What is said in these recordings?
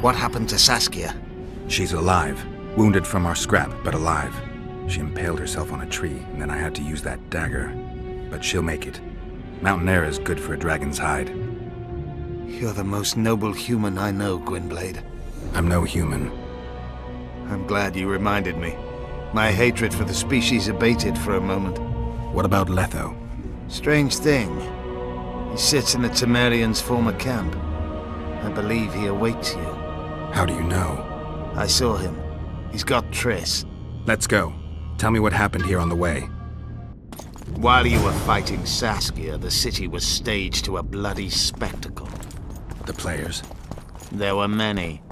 What happened to Saskia? She's alive. Wounded from our scrap, but alive. She impaled herself on a tree, and then I had to use that dagger. But she'll make it. Mountain air is good for a dragon's hide. You're the most noble human I know, Gwynblade. I'm no human. I'm glad you reminded me. My hatred for the species abated for a moment. What about Letho? Strange thing. He sits in the Temerians' former camp. I believe he awaits you. How do you know? I saw him. He's got Triss. Let's go. Tell me what happened here on the way. While you were fighting Saskia, the city was staged to a bloody spectacle. The players? There were many.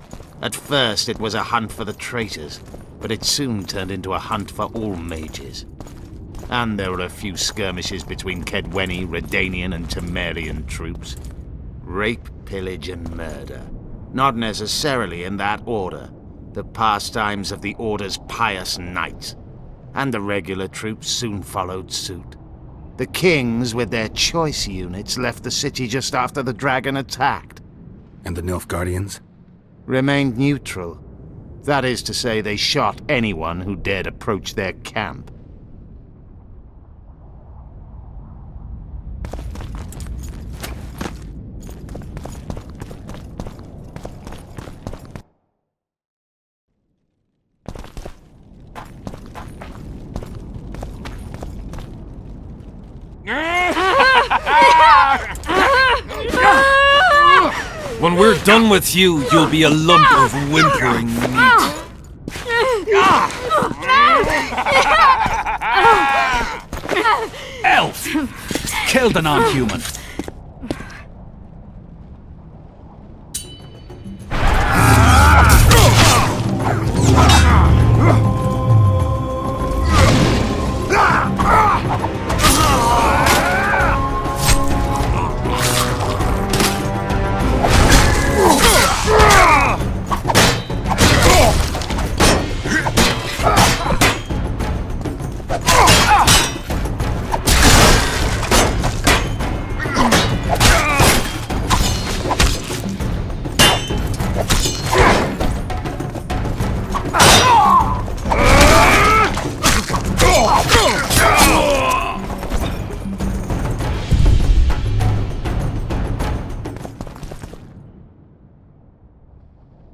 At first, it was a hunt for the traitors, but it soon turned into a hunt for all mages. And there were a few skirmishes between Kedweni, Redanian, and Temerian troops. Rape, pillage, and murder. Not necessarily in that order. The pastimes of the Order's pious knights. And the regular troops soon followed suit. The kings, with their choice units, left the city just after the dragon attacked. And the Nilfgaardians? Remained neutral. That is to say, they shot anyone who dared approach their camp. When we're done with you, you'll be a lump of whimpering meat. Elf! Killed a non-human.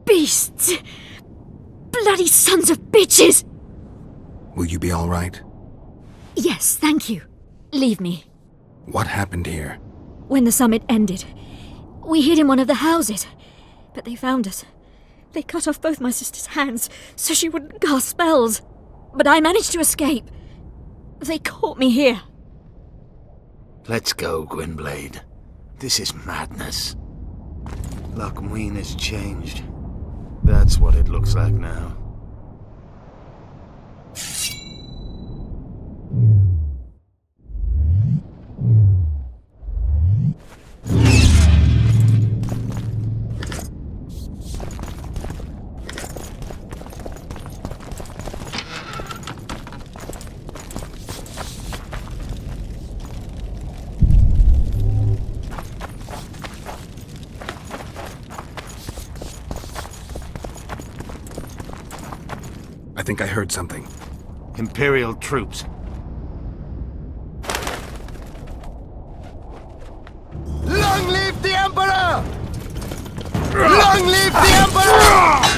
Beasts! Bloody sons of bitches! Will you be all right? Yes, thank you. Leave me. What happened here? When the summit ended, we hid in one of the houses. But they found us. They cut off both my sister's hands so she wouldn't cast spells. But I managed to escape. They caught me here. Let's go, Gwynblade. This is madness. Lochmuin has changed. That's what it looks like now. I think I heard something. Imperial troops. Long live the Emperor! Long live the Emperor!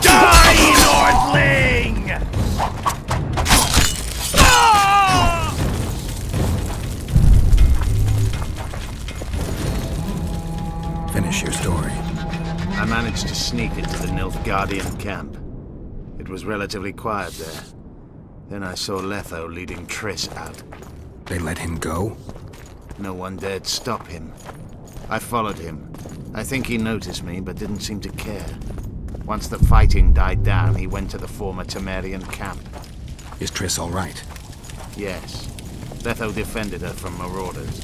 Die, Northling! Finish your story. I managed to sneak into the Nilfgaardian camp. It was relatively quiet there. Then I saw Letho leading Triss out. They let him go? No one dared stop him. I followed him. I think he noticed me, but didn't seem to care. Once the fighting died down, he went to the former Temerian camp. Is Triss all right? Yes. Letho defended her from marauders.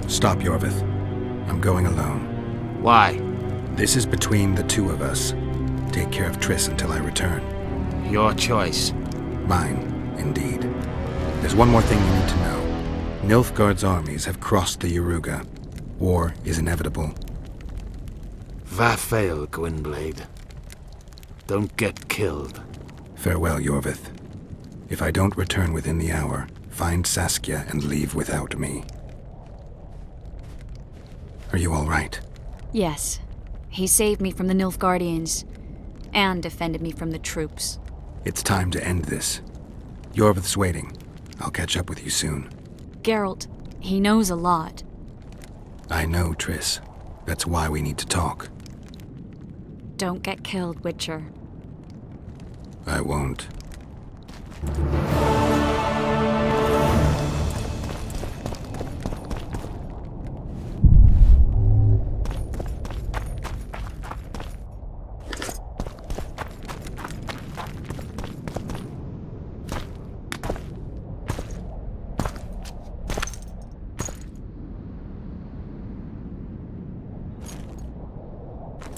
Stop, Iorveth. I'm going alone. Why? This is between the two of us. Take care of Triss until I return. Your choice. Mine, indeed. There's one more thing you need to know. Nilfgaard's armies have crossed the Yaruga. War is inevitable. Vafail, Gwynblade. Don't get killed. Farewell, Iorveth. If I don't return within the hour, find Saskia and leave without me. Are you all right? Yes. He saved me from the Nilfgaardians, and defended me from the troops. It's time to end this. Iorveth's waiting. I'll catch up with you soon. Geralt, he knows a lot. I know, Triss. That's why we need to talk. Don't get killed, Witcher. I won't.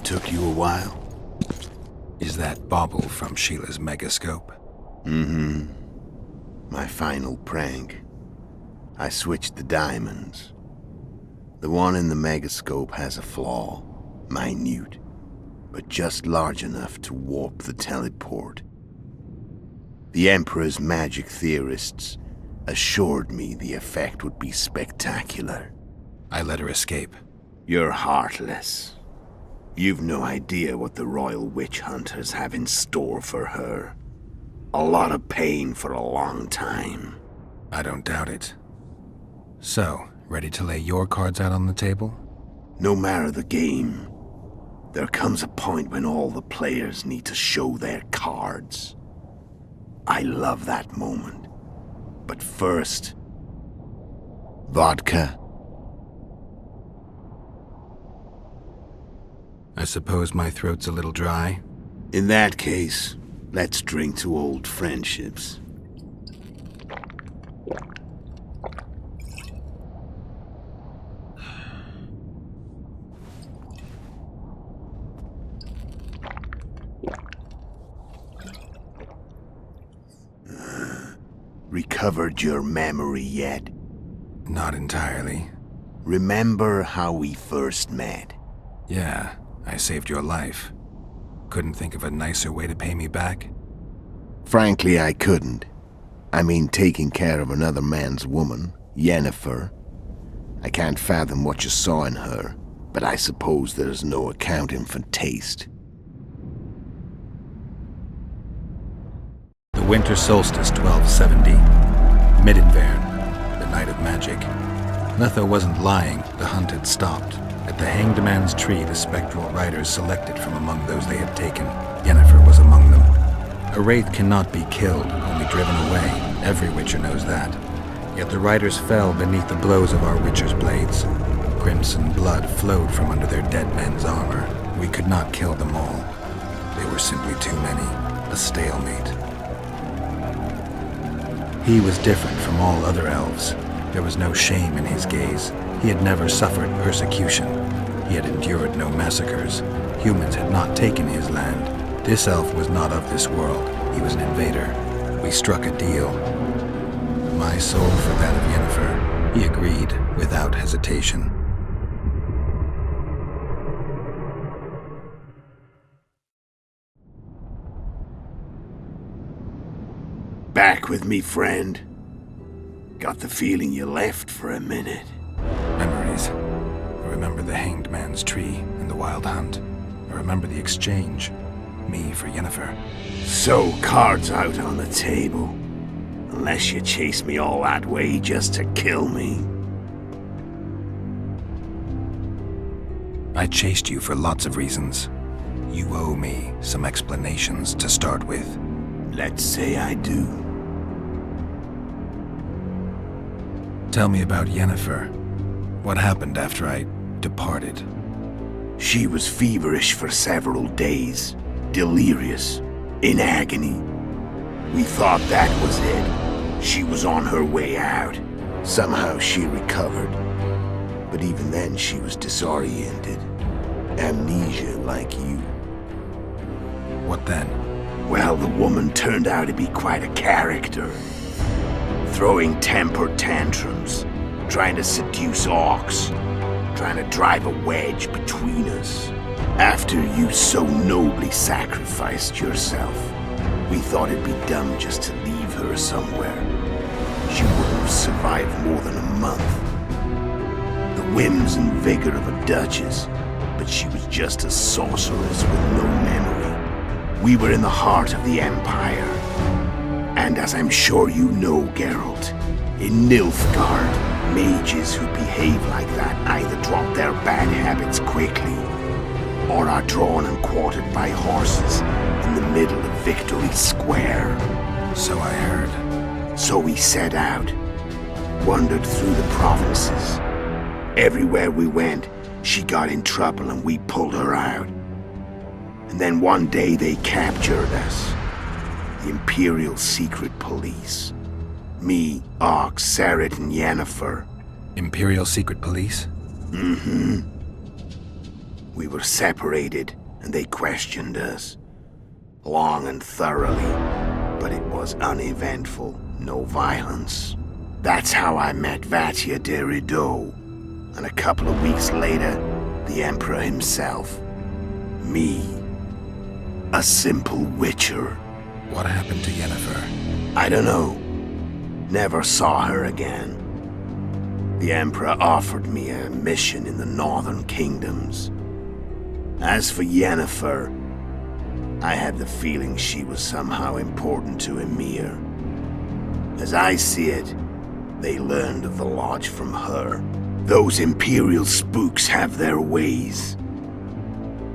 Took you a while? Is that bauble from Sheila's megascope? Mm-hmm. My final prank. I switched the diamonds. The one in the megascope has a flaw. Minute. But just large enough to warp the teleport. The Emperor's magic theorists assured me the effect would be spectacular. I let her escape. You're heartless. You've no idea what the royal witch hunters have in store for her. A lot of pain for a long time. I don't doubt it. So, ready to lay your cards out on the table? No matter the game, there comes a point when all the players need to show their cards. I love that moment. But first... vodka? I suppose my throat's a little dry. In that case, let's drink to old friendships. Recovered your memory yet? Not entirely. Remember how we first met? Yeah, I saved your life. Couldn't think of a nicer way to pay me back? Frankly, I couldn't. I mean, taking care of another man's woman, Yennefer. I can't fathom what you saw in her, but I suppose there's no accounting for taste. The winter solstice 1270. Midinvern, the night of magic. Letho wasn't lying, the hunt had stopped. At the Hanged Man's Tree, the spectral riders selected from among those they had taken. Yennefer was among them. A wraith cannot be killed, only driven away. Every witcher knows that. Yet the riders fell beneath the blows of our witcher's blades. Crimson blood flowed from under their dead men's armor. We could not kill them all. They were simply too many. A stalemate. He was different from all other elves. There was no shame in his gaze. He had never suffered persecution. He had endured no massacres. Humans had not taken his land. This elf was not of this world. He was an invader. We struck a deal. My soul for that of Yennefer. He agreed without hesitation. Back with me, friend. Got the feeling you left for a minute. Memories. I remember the Hanged Man's tree and the wild hunt. I remember the exchange. Me for Yennefer. So, cards out on the table. Unless you chase me all that way just to kill me. I chased you for lots of reasons. You owe me some explanations to start with. Let's say I do. Tell me about Yennefer. What happened after I departed? She was feverish for several days. Delirious. In agony. We thought that was it. She was on her way out. Somehow she recovered. But even then she was disoriented. Amnesia like you. What then? Well, the woman turned out to be quite a character. Throwing temper tantrums, trying to seduce orcs, trying to drive a wedge between us. After you so nobly sacrificed yourself, we thought it'd be dumb just to leave her somewhere. She wouldn't have survived more than a month. The whims and vigor of a duchess, but she was just a sorceress with no memory. We were in the heart of the Empire. And as I'm sure you know, Geralt, in Nilfgaard, mages who behave like that either drop their bad habits quickly, or are drawn and quartered by horses in the middle of Victory Square. So I heard. So we set out, wandered through the provinces. Everywhere we went, she got in trouble and we pulled her out. And then one day they captured us. The Imperial Secret Police. Me, Ox, Serret, and Yennefer. Imperial Secret Police? Mm-hmm. We were separated, and they questioned us. Long and thoroughly, but it was uneventful, no violence. That's how I met Vatia de Rideau, and a couple of weeks later, the Emperor himself. Me. A simple witcher. What happened to Yennefer? I don't know. Never saw her again. The Emperor offered me a mission in the northern kingdoms. As for Yennefer, I had the feeling she was somehow important to Emir. As I see it, they learned of the lodge from her. Those Imperial spooks have their ways.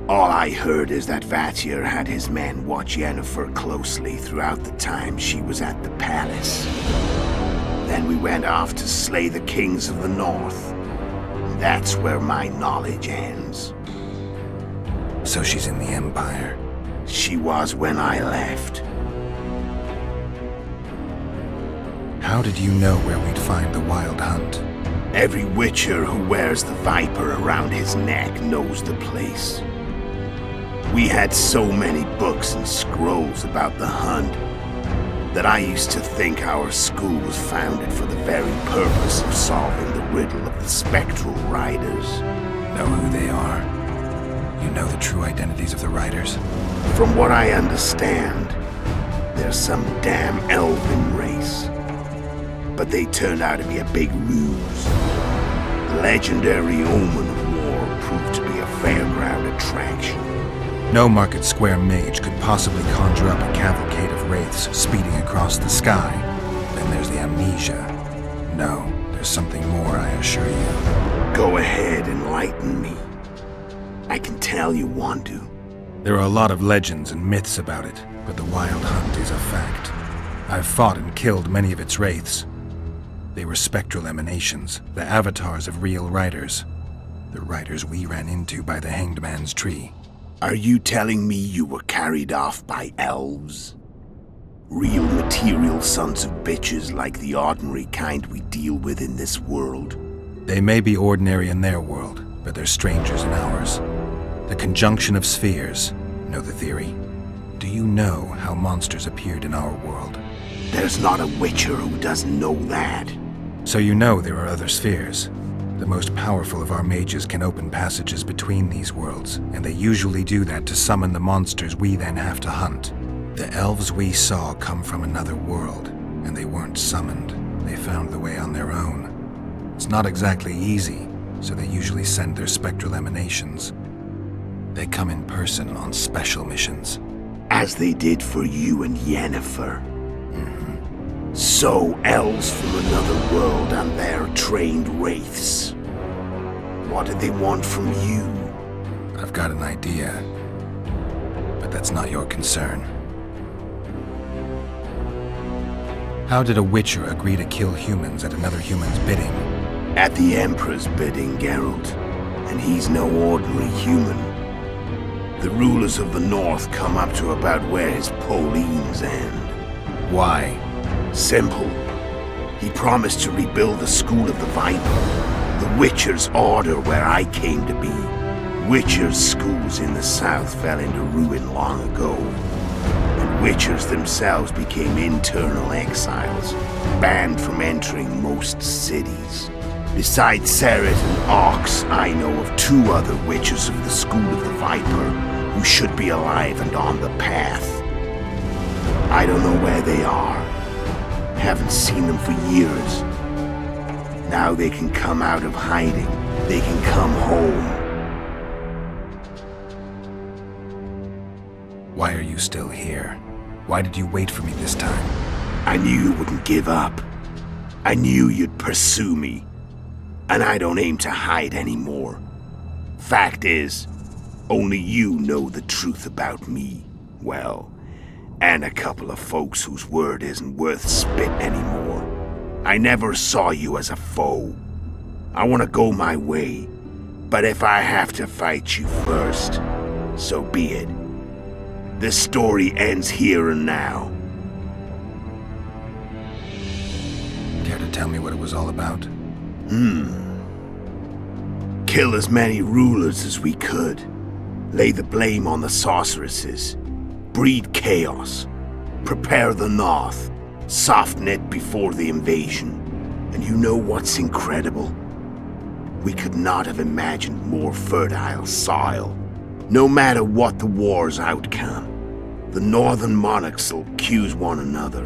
All I heard is that Vatir had his men watch Yennefer closely throughout the time she was at the palace. Then we went off to slay the kings of the north. That's where my knowledge ends. So she's in the Empire? She was when I left. How did you know where we'd find the Wild Hunt? Every witcher who wears the viper around his neck knows the place. We had so many books and scrolls about the hunt that I used to think our school was founded for the very purpose of solving the riddle of the spectral riders. Know who they are? You know the true identities of the riders? From what I understand, they're some damn elven race. But they turned out to be a big ruse. The legendary Omen of War proved to be a fairground attraction. No Market Square mage could possibly conjure up a cavalcade of wraiths speeding across the sky. Then there's the amnesia. No, there's something more, I assure you. Go ahead, enlighten me. I can tell you want to. There are a lot of legends and myths about it, but the Wild Hunt is a fact. I've fought and killed many of its wraiths. They were spectral emanations, the avatars of real riders. The riders we ran into by the Hanged Man's tree. Are you telling me you were carried off by elves? Real material sons of bitches like the ordinary kind we deal with in this world? They may be ordinary in their world, but they're strangers in ours. The conjunction of spheres. Know the theory? Do you know how monsters appeared in our world? There's not a Witcher who doesn't know that. So you know there are other spheres. The most powerful of our mages can open passages between these worlds, and they usually do that to summon the monsters we then have to hunt. The elves we saw come from another world, and they weren't summoned. They found the way on their own. It's not exactly easy, so they usually send their spectral emanations. They come in person on special missions. As they did for you and Yennefer. So, elves from another world and their trained wraiths. What did they want from you? I've got an idea, but that's not your concern. How did a Witcher agree to kill humans at another human's bidding? At the Emperor's bidding, Geralt. And he's no ordinary human. The rulers of the North come up to about where his Pauline's end. Why? Simple. He promised to rebuild the School of the Viper, the Witcher's order where I came to be. Witcher's schools in the south fell into ruin long ago, and Witchers themselves became internal exiles, banned from entering most cities. Besides Seret and Ox, I know of 2 other Witchers of the School of the Viper who should be alive and on the path. I don't know where they are. Haven't seen them for years. Now they can come out of hiding. They can come home. Why are you still here? Why did you wait for me this time? I knew you wouldn't give up. I knew you'd pursue me. And I don't aim to hide anymore. Fact is, only you know the truth about me. Well, and a couple of folks whose word isn't worth spit anymore. I never saw you as a foe. I want to go my way, but if I have to fight you first, so be it. This story ends here and now. Care to tell me what it was all about? Kill as many rulers as we could. Lay the blame on the sorceresses. Breed chaos. Prepare the North. Soften it before the invasion. And you know what's incredible? We could not have imagined more fertile soil. No matter what the war's outcome, the northern monarchs will accuse one another.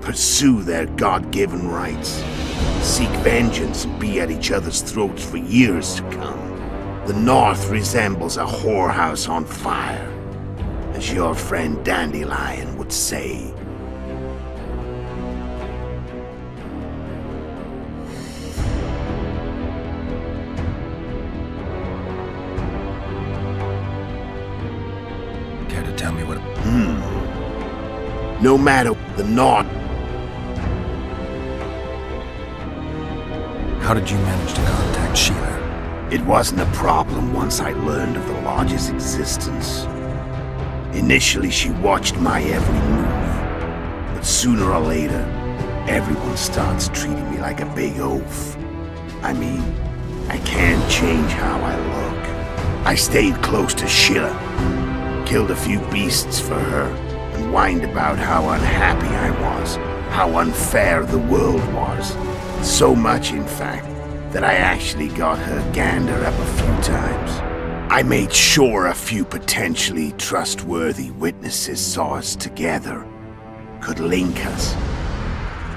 Pursue their God-given rights. Seek vengeance and be at each other's throats for years to come. The North resembles a whorehouse on fire, as your friend Dandelion would say. Care to tell me what... No matter the North... How did you manage to contact Sheila? It wasn't a problem once I learned of the Lodge's existence. Initially, she watched my every move. But sooner or later, everyone starts treating me like a big oaf. I mean, I can't change how I look. I stayed close to Sheila, killed a few beasts for her, and whined about how unhappy I was, how unfair the world was. So much, in fact, that I actually got her gander up a few times. I made sure a few potentially trustworthy witnesses saw us together, could link us.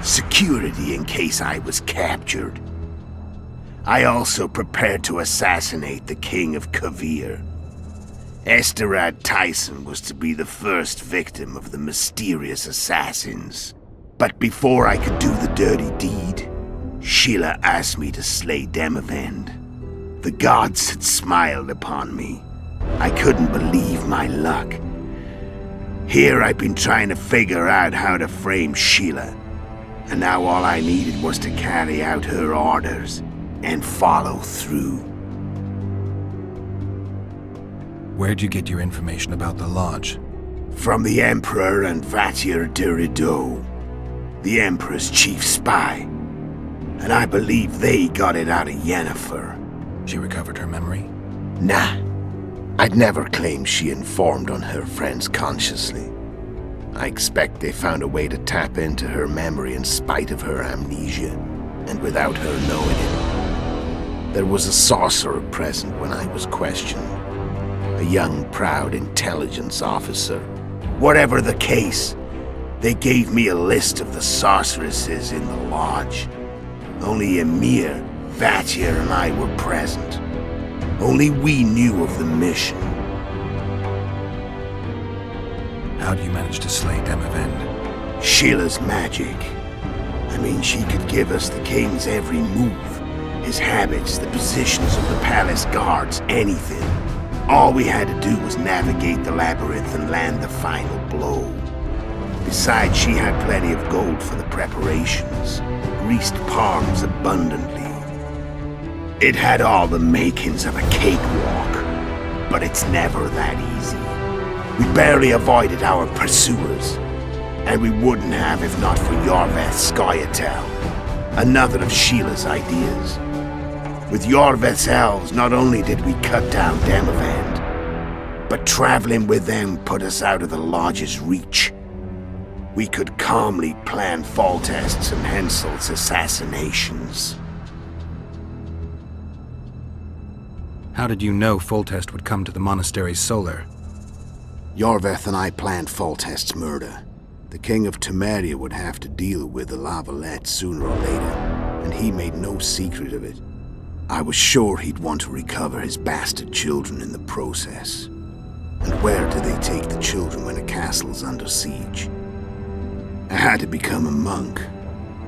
Security in case I was captured. I also prepared to assassinate the King of Kavir. Esterad Tyson was to be the first victim of the mysterious assassins. But before I could do the dirty deed, Sheila asked me to slay Demavend. The gods had smiled upon me. I couldn't believe my luck. Here I've been trying to figure out how to frame Sheila, and now all I needed was to carry out her orders and follow through. Where'd you get your information about the Lodge? From the Emperor and Vatir de Rideau, the Emperor's chief spy. And I believe they got it out of Yennefer. She recovered her memory? Nah. I'd never claim she informed on her friends consciously. I expect they found a way to tap into her memory in spite of her amnesia, and without her knowing it. There was a sorcerer present when I was questioned. A young, proud intelligence officer. Whatever the case, they gave me a list of the sorceresses in the lodge. Only Emir, Vatir, and I were present. Only we knew of the mission. How do you manage to slay Demavend? Sheila's magic. I mean, she could give us the king's every move. His habits, the positions of the palace guards, anything. All we had to do was navigate the labyrinth and land the final blow. Besides, she had plenty of gold for the preparations. Greased palms abundantly. It had all the makings of a cakewalk, but it's never that easy. We barely avoided our pursuers, and we wouldn't have if not for Iorveth's Scoia'tael, another of Sheila's ideas. With Iorveth's elves, not only did we cut down Demavend, but traveling with them put us out of the Lodge's reach. We could calmly plan Foltest's and Henselt's assassinations. How did you know Foltest would come to the monastery's solar? Iorveth and I planned Foltest's murder. The king of Temeria would have to deal with the Lavalette sooner or later, and he made no secret of it. I was sure he'd want to recover his bastard children in the process. And where do they take the children when a castle's under siege? I had to become a monk,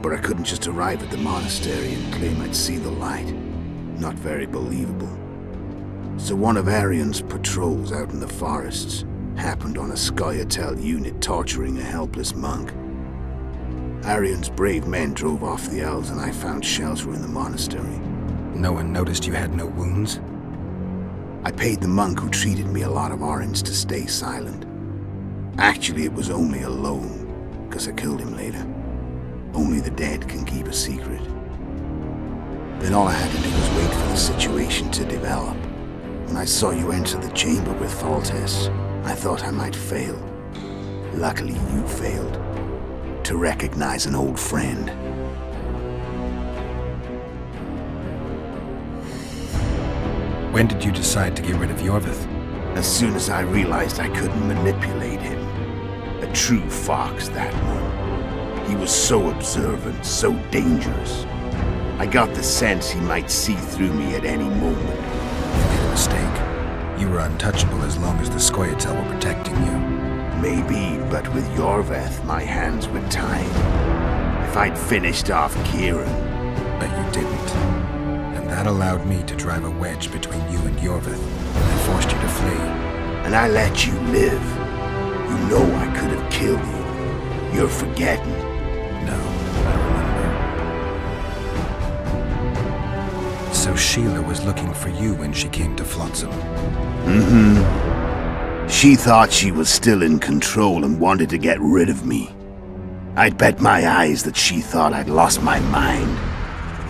but I couldn't just arrive at the monastery and claim I'd see the light. Not very believable. So one of Arion's patrols out in the forests happened on a Scoia'tael unit torturing a helpless monk. Arion's brave men drove off the elves and I found shelter in the monastery. No one noticed you had no wounds? I paid the monk who treated me a lot of orange to stay silent. Actually, it was only a loan, because I killed him later. Only the dead can keep a secret. Then all I had to do was wait for the situation to develop. When I saw you enter the chamber with Foltest, I thought I might fail. Luckily, you failed. To recognize an old friend. When did you decide to get rid of Iorveth? As soon as I realized I couldn't manipulate him. A true fox, that one. He was so observant, so dangerous. I got the sense he might see through me at any moment. You made a mistake. You were untouchable as long as the Scoia'tael were protecting you. Maybe, but with Iorveth, my hands were tied. If I'd finished off Kieran... But you didn't. And that allowed me to drive a wedge between you and Iorveth. I forced you to flee. And I let you live. You know I could have killed you. You're forgetting. No, I remember. So Sheila was looking for you when she came to Flotsam. Mm-hmm. She thought she was still in control and wanted to get rid of me. I'd bet my eyes that she thought I'd lost my mind,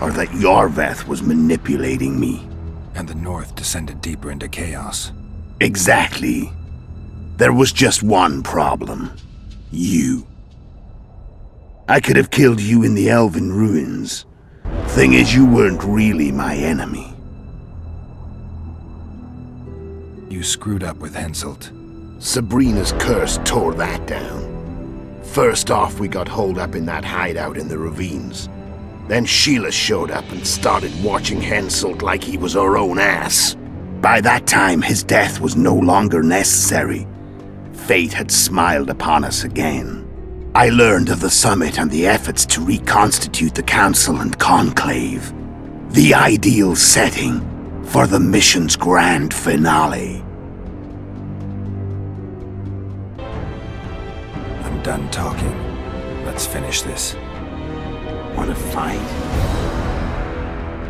or that Iorveth was manipulating me. And the North descended deeper into chaos. Exactly. There was just one problem. You. I could have killed you in the Elven ruins. Thing is, you weren't really my enemy. You screwed up with Henselt. Sabrina's curse tore that down. First off, we got holed up in that hideout in the ravines. Then Sheila showed up and started watching Henselt like he was her own ass. By that time, his death was no longer necessary. Fate had smiled upon us again. I learned of the summit and the efforts to reconstitute the council and conclave. The ideal setting for the mission's grand finale. I'm done talking. Let's finish this. Want to fight?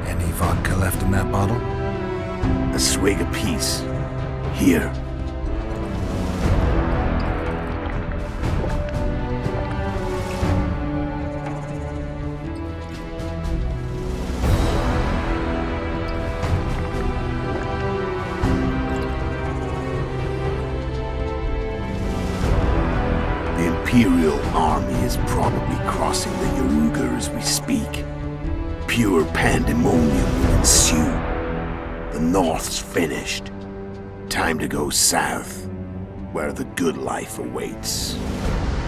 Any vodka left in that bottle? A swig apiece. Here. army is probably crossing the Yaruga as we speak. Pure pandemonium will ensue. The North's finished. Time to go south, where the good life awaits.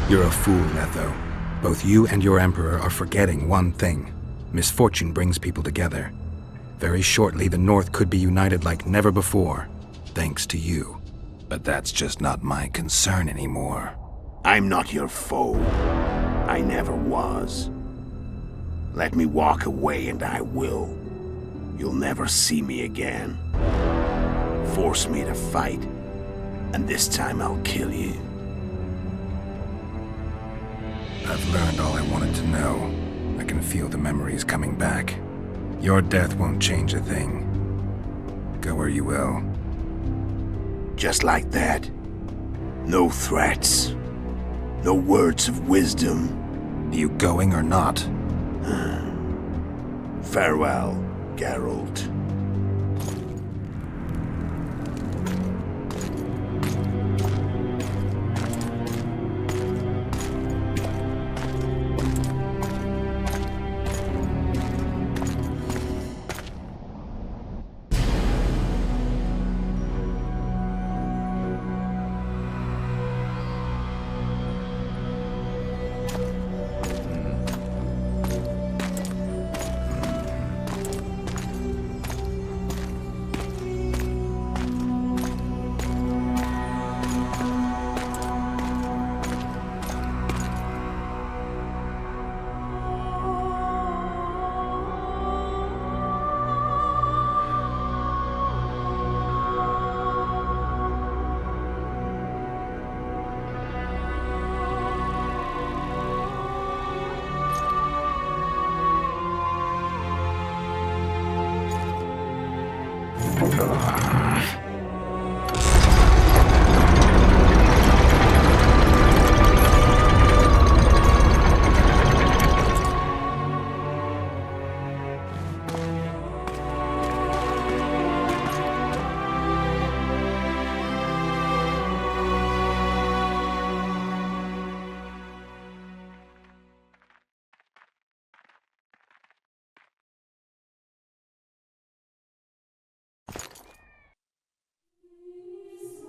You're a fool, Netho. Both you and your Emperor are forgetting one thing. Misfortune brings people together. Very shortly, the North could be united like never before, thanks to you. But that's just not my concern anymore. I'm not your foe. I never was. Let me walk away and I will. You'll never see me again. Force me to fight, and this time I'll kill you. I've learned all I wanted to know. I can feel the memories coming back. Your death won't change a thing. Go where you will. Just like that. No threats. No words of wisdom. Are you going or not? Farewell, Geralt.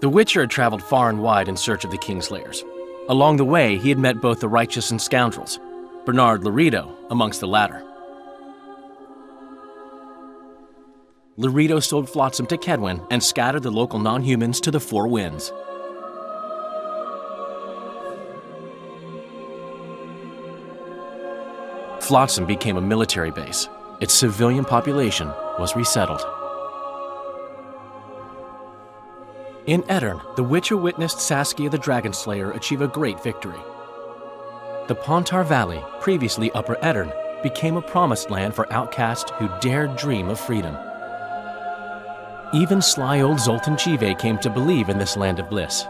The Witcher had traveled far and wide in search of the Kingslayers. Along the way, he had met both the righteous and scoundrels, Bernard Laredo amongst the latter. Laredo sold Flotsam to Kedwen and scattered the local non-humans to the four winds. Flotsam became a military base. Its civilian population was resettled. In Edirn, the Witcher witnessed Saskia the Dragonslayer achieve a great victory. The Pontar Valley, previously Upper Edirn, became a promised land for outcasts who dared dream of freedom. Even sly old Zoltan Chive came to believe in this land of bliss.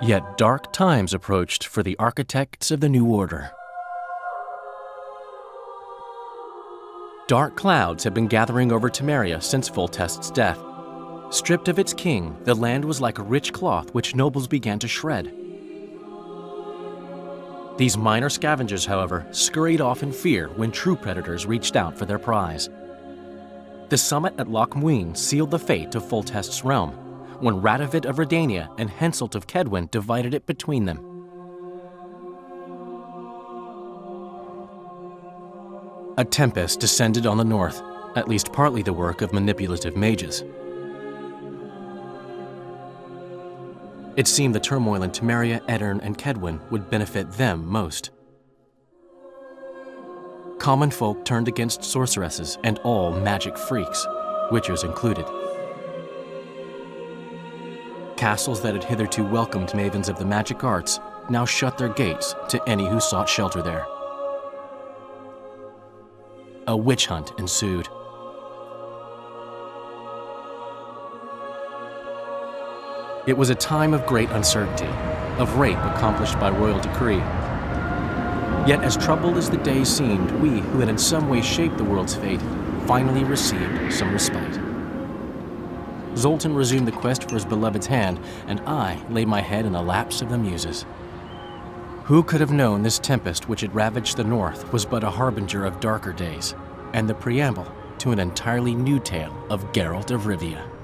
Yet dark times approached for the architects of the New Order. Dark clouds had been gathering over Temeria since Foltest's death. Stripped of its king, the land was like a rich cloth which nobles began to shred. These minor scavengers, however, scurried off in fear when true predators reached out for their prize. The summit at Loch Muin sealed the fate of Foltest's realm, when Radovid of Redania and Henselt of Kedwen divided it between them. A tempest descended on the north, at least partly the work of manipulative mages. It seemed the turmoil in Temeria, Edirn, and Kedwen would benefit them most. Common folk turned against sorceresses and all magic freaks, witchers included. Castles that had hitherto welcomed mavens of the magic arts now shut their gates to any who sought shelter there. A witch hunt ensued. It was a time of great uncertainty, of rape accomplished by royal decree. Yet as troubled as the days seemed, we, who had in some way shaped the world's fate, finally received some respite. Zoltan resumed the quest for his beloved's hand, and I laid my head in the laps of the muses. Who could have known this tempest which had ravaged the north was but a harbinger of darker days, and the preamble to an entirely new tale of Geralt of Rivia?